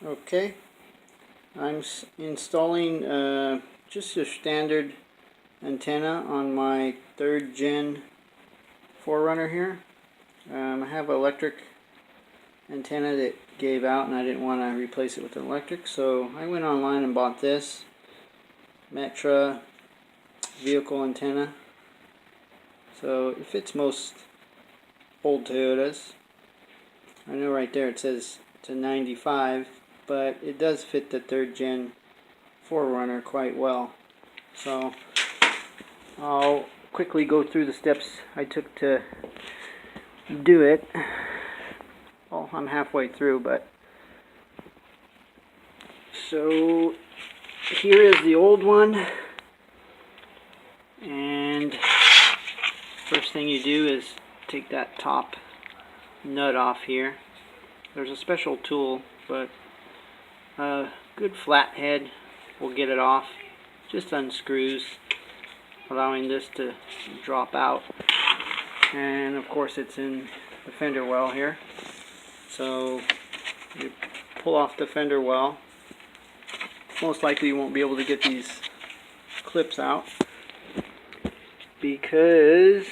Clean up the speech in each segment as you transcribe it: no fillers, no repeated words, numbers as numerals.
Okay, I'm installing just a standard antenna on my 3rd gen 4Runner here. I have an electric antenna that gave out and I didn't want to replace it with an electric, so I went online and bought this Metra vehicle antenna. So it fits most old Toyotas. I know right there it says it's a 95, but it does fit the 3rd gen 4Runner quite well. So I'll quickly go through the steps I took to do it. Well, I'm halfway through, but so here is the old one, and first thing you do is take that top nut off here. There's a special tool, but a good flathead will get it off. Just unscrews, allowing this to drop out. And of course it's in the fender well here. So you pull off the fender well. Most likely you won't be able to get these clips out because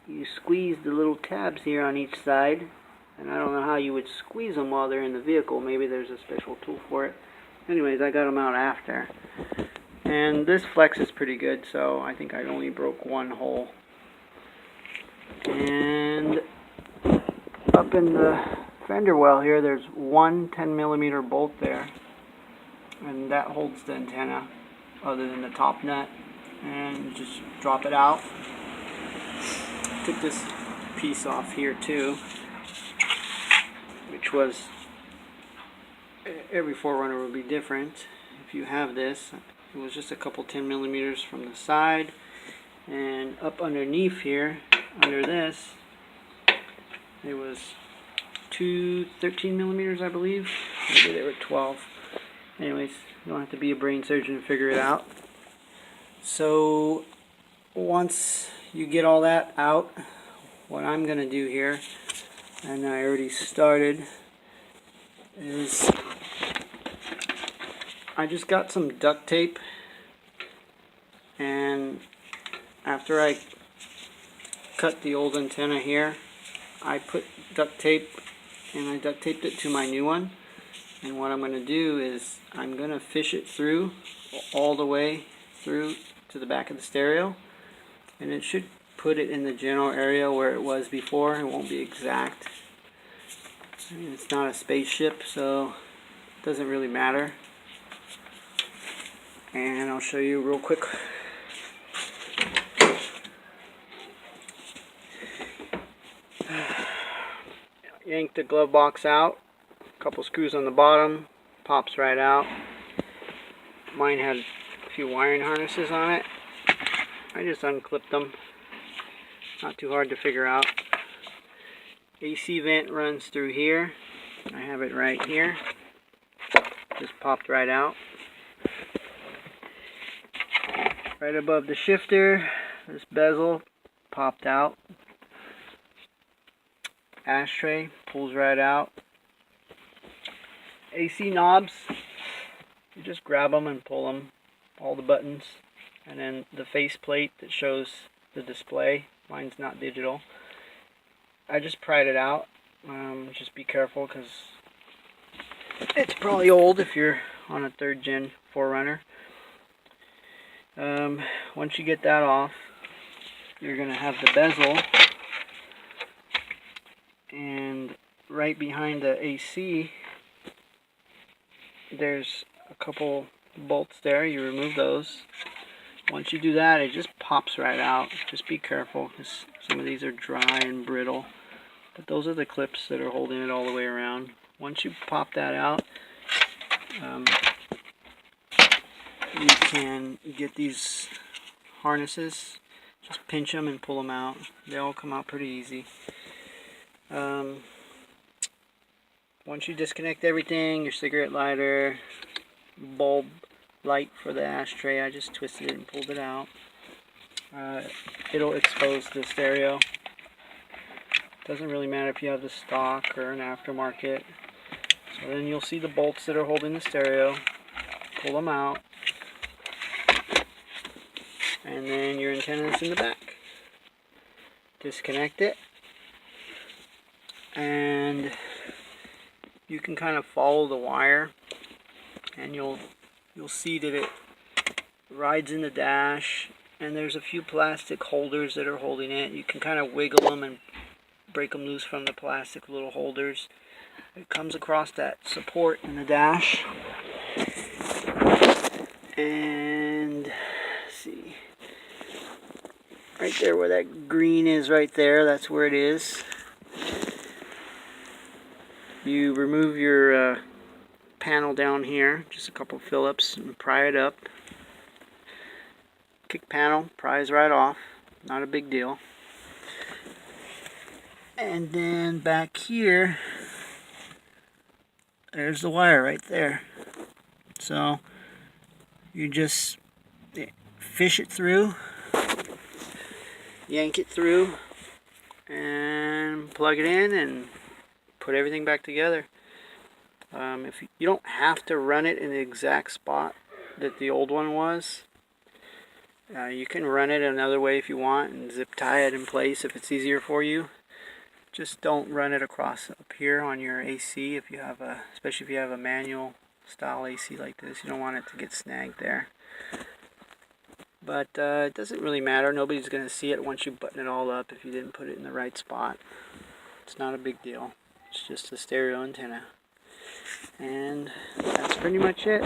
you squeeze the little tabs here on each side, and I don't know how you would squeeze them while they're in the vehicle. Maybe there's a special tool for it. Anyways, I got them out after. And this flex is pretty good, so I think I only broke one hole. And up in the fender well here, there's one 10mm bolt there, and that holds the antenna other than the top nut. And just drop it out. Took this piece off here too, which was, every 4Runner will be different. If you have this, it was just a couple 10mm from the side, and up underneath here, under this, it was two 13mm, I believe. Maybe they were 12. Anyways, you don't have to be a brain surgeon to figure it out. So once you get all that out, what I'm going to do here, and I already started, is I just got some duct tape, and after I cut the old antenna here, I put duct tape, and I duct taped it to my new one. And what I'm going to do is I'm going to fish it through all the way through to the back of the stereo, and it should put it in the general area where it was before. It won't be exact. I mean, it's not a spaceship, so it doesn't really matter. And I'll show you real quick. Yank the glove box out. A couple screws on the bottom. Pops right out. Mine had a few wiring harnesses on it. I just unclipped them. Not too hard to figure out. AC vent runs through here. I have it right here. Just popped right out. Right above the shifter, this bezel popped out. Ashtray pulls right out. AC knobs, you just grab them and pull them, all the buttons, and then the faceplate that shows the display. Mine's not digital. I just pried it out. Just be careful because it's probably old if you're on a 3rd gen 4Runner. Once you get that off, you're going to have the bezel, and right behind the AC there's a couple bolts there. You remove those. Once you do that, it just pops right out. Just be careful because some of these are dry and brittle, but those are the clips that are holding it all the way around. Once you pop that out, you can get these harnesses, just pinch them and pull them out. They all come out pretty easy. Once you disconnect everything, your cigarette lighter, bulb light for the ashtray, I just twisted it and pulled it out. It'll expose the stereo. Doesn't really matter if you have the stock or an aftermarket. So then you'll see the bolts that are holding the stereo. Pull them out. And then your antenna is in the back. Disconnect it. And you can kind of follow the wire. And you'll see that it rides in the dash. And there's a few plastic holders that are holding it. You can kind of wiggle them and break them loose from the plastic little holders. It comes across that support in the dash. And let's see, right there where that green is right there, that's where it is. You remove your panel down here, just a couple Phillips, and pry it up. Kick panel, pries right off, not a big deal. And then back here, there's the wire right there. So you just fish it through, yank it through, and plug it in and put everything back together. If you don't have to run it in the exact spot that the old one was, you can run it another way if you want and zip tie it in place if it's easier for you. Just don't run it across up here on your AC if you have especially if you have a manual style AC like this. You don't want it to get snagged there. But it doesn't really matter. Nobody's going to see it once you button it all up if you didn't put it in the right spot. It's not a big deal. It's just a stereo antenna. And that's pretty much it.